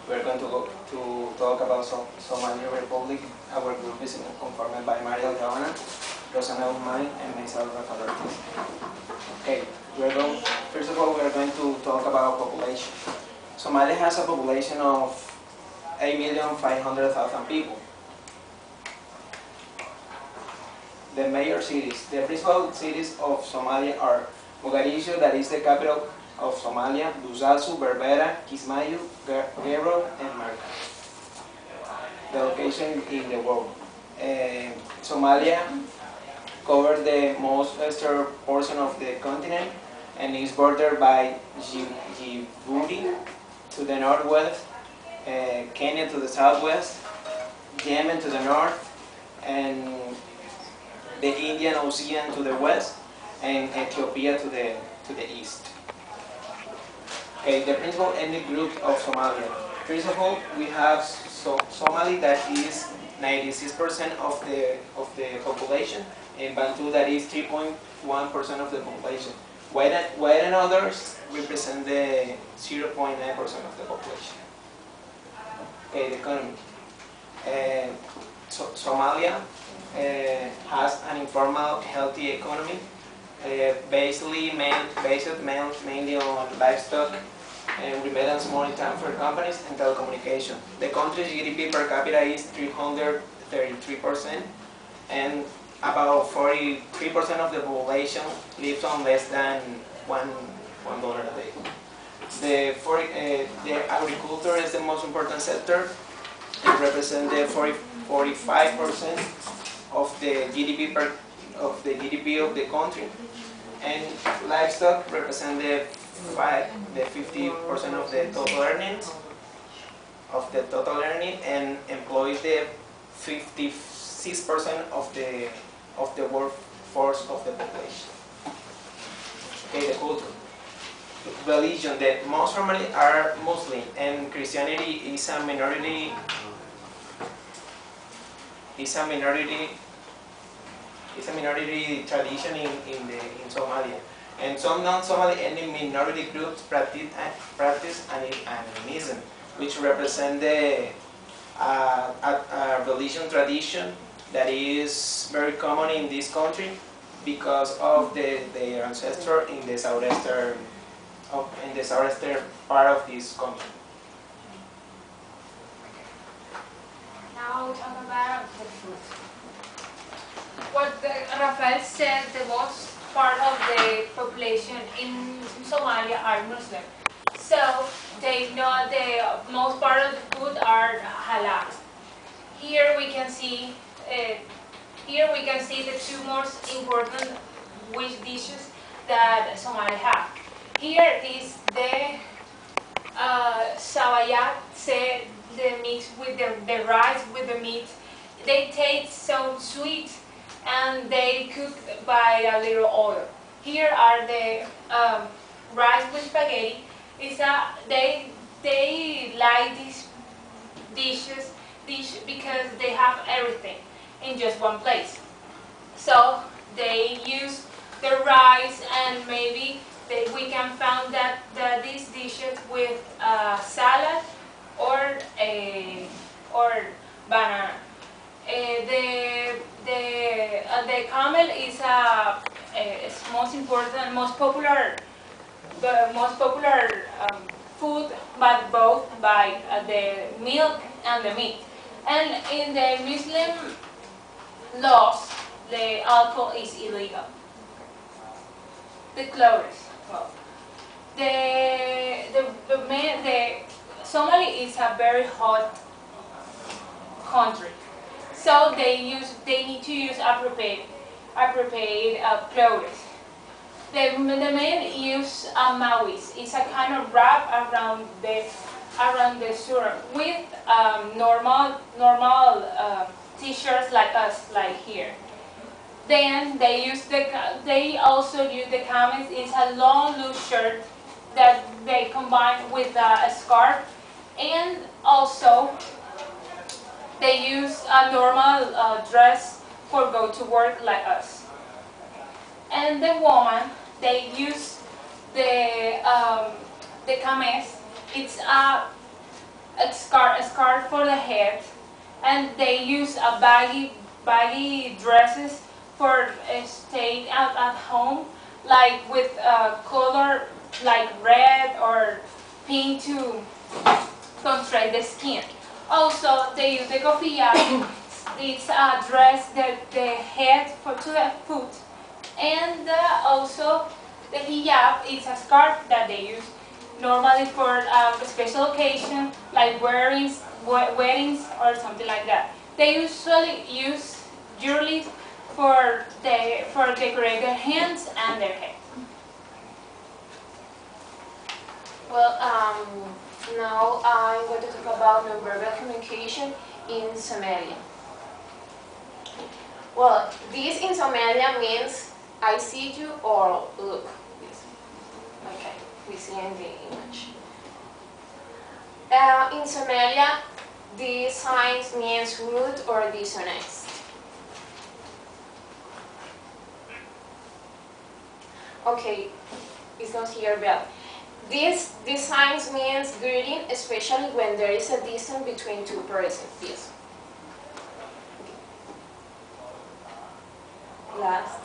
We're going to talk about Somalia Republic. Our group is conformed by Maria Gaona, Rosana Umay, and myself, Rafael Ortiz. Okay, first of all, we're going to talk about population. Somalia has a population of 8,500,000 people. The major cities, the principal cities of Somalia are Mogadishu, that is the capital of Somalia, Dusasu, Berbera, Kismayu, Gero, and Marka. The location in the world. Somalia covers the most western portion of the continent and is bordered by Djibouti to the northwest, Kenya to the southwest, Yemen to the north, and the Indian Ocean to the west, and Ethiopia to the east. Okay, the principal ethnic group of Somalia. First of all, we have Somali, that is 96% of the population, and Bantu, that is 3.1% of the population. White and others represent the 0.9% of the population. Okay, the economy. Somalia has an informal, healthy economy, based mainly on livestock and remittance money transfer companies and telecommunication. The country's GDP per capita is 333%, and about 43% of the population lives on less than $1 a day. The agriculture is the most important sector. It represents the 45% of the GDP of the country, and livestock represent the 50% of the total earnings and employs the 56% of the workforce of the population. Okay, the culture. Religion. The most family are Muslim, and Christianity is a minority. It's a minority tradition in Somalia, and some non-Somali ethnic minority groups practice animism, which represent a religion tradition that is very common in this country because of their ancestor in the southeastern part of this country. Now we'll talk about the food. What Rafael said, the most part of the population in Somalia are Muslim. So they know the most part of the food are halal. Here we can see the two most important dishes that Somalia have. Here is the sawayat, the mix with the rice with the meat. They taste so sweet, and they cook by a little oil. Here are the rice with spaghetti. They like these dishes because they have everything in just one place. So they use the rice, and maybe we can find that these dishes with salad or banana. The camel is most important, most popular food, but both by the milk and the meat. And in the Muslim laws, the alcohol is illegal. The clothes. Well, the Somalia is a very hot country, so they need to use appropriate clothes. The men use mawis. It's a kind of wrap around the shoulder with normal t-shirts like us, like here. Then they also use the kameez. It's a long loose shirt that they combine with a scarf, and also they use a normal dress for go to work like us. And the woman, they use the kameez. It's a a scarf for the head, and they use a baggy dresses for staying out at home, like with color like red or pink to contrast the skin. Also, they use the kofia. It's a dress that the head to the foot, and also the hijab is a scarf that they use normally for a special occasion like weddings or something like that. They usually use jewelry for decorate their hands and their head. Well, now I'm going to talk about nonverbal communication in Somalia. Well, this in Somalia means I see you or look. Okay, we see in the image. In Somalia, these signs means rude or dishonest. Okay, it's not here, but these signs means greeting, especially when there is a distance between two persons. Yes. Last.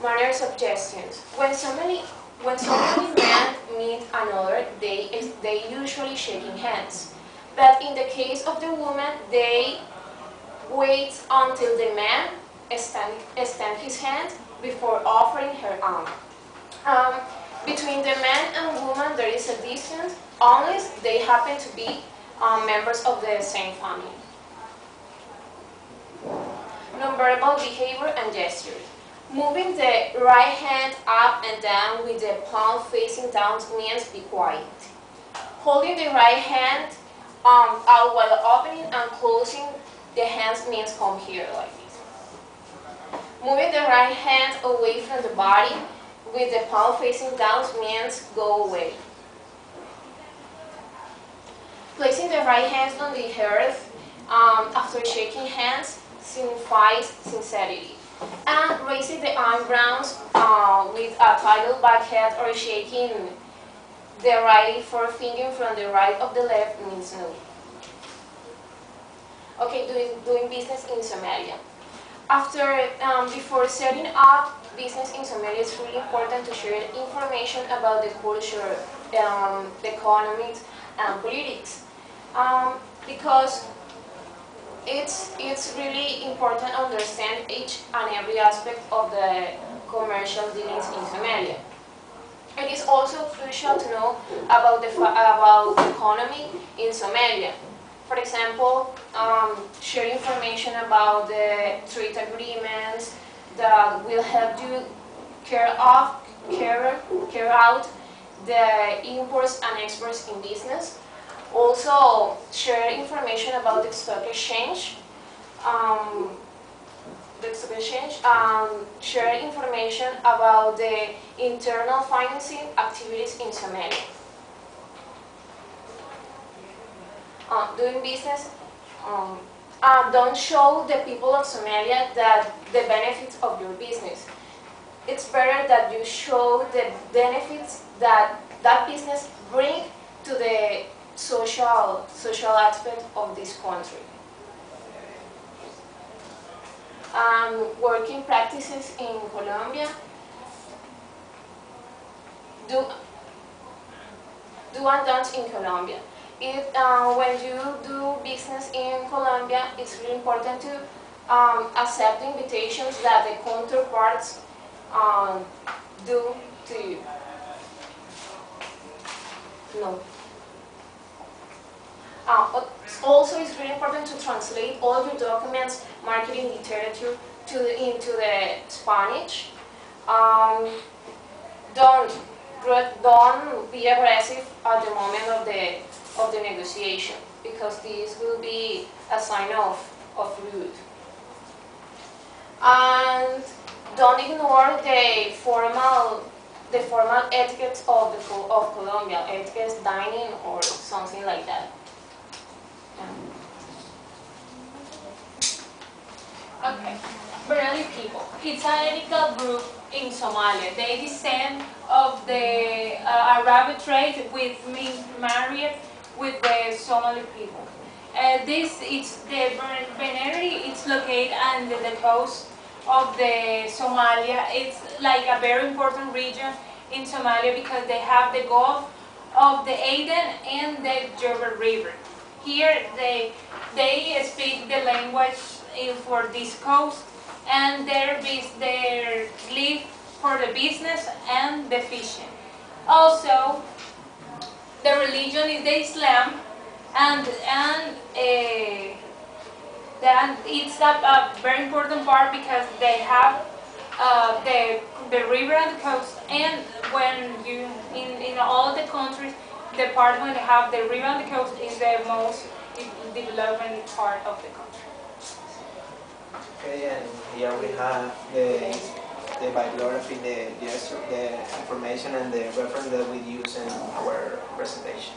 Manner suggestions. When so many men meet another, they usually shaking hands. But in the case of the woman, they wait until the man extend his hand before offering her arm. Between the man and woman, there is a distance unless they happen to be members of the same family. Nonverbal behavior and gestures. Moving the right hand up and down with the palm facing down means be quiet. Holding the right hand out while opening and closing the hands means come here like this. Moving the right hand away from the body with the palm facing down means go away. Placing the right hand on the earth after shaking hands signifies sincerity. And raising the eyebrows with a title back head or shaking the right forefinger from the right of the left means no. Okay, doing business in Somalia. Before setting up business in Somalia, it's really important to share information about the culture, the economics, and politics, because it's really important to understand each and every aspect of the commercial dealings in Somalia. It is also crucial to know about the economy in Somalia. For example, share information about the trade agreements that will help you carry out the imports and exports in business. Also, share information about the stock exchange. Share information about the internal financing activities in Somalia. Doing business, don't show the people of Somalia that the benefits of your business. It's better that you show the benefits that that business brings to the social aspect of this country. Working practices in Colombia. Do and don'ts in Colombia. When you do business in Colombia, it's really important to accept invitations that the counterparts do to you. No. Also, it's really important to translate all your documents, marketing literature into the Spanish. Don't be aggressive at the moment of the negotiation, because this will be a sign of rude. And don't ignore the formal etiquette of Colombia, etiquette dining or something like that. Okay, Bereli people. It's an ethnic group in Somalia. They descend of the Arabic trade with married with the Somali people. This is the Beneri. It's located on the coast of the Somalia. It's like a very important region in Somalia because they have the Gulf of the Aden and the Juba River. Here they speak the language for this coast, and they live for the business and the fishing. Also, the religion is the Islam, and then it's a very important part because they have the river and the coast, and when you in all the countries, the part when they have the river and the coast is the most development part of the country. Okay, and here we have the bibliography, the information and the reference that we use in our presentation.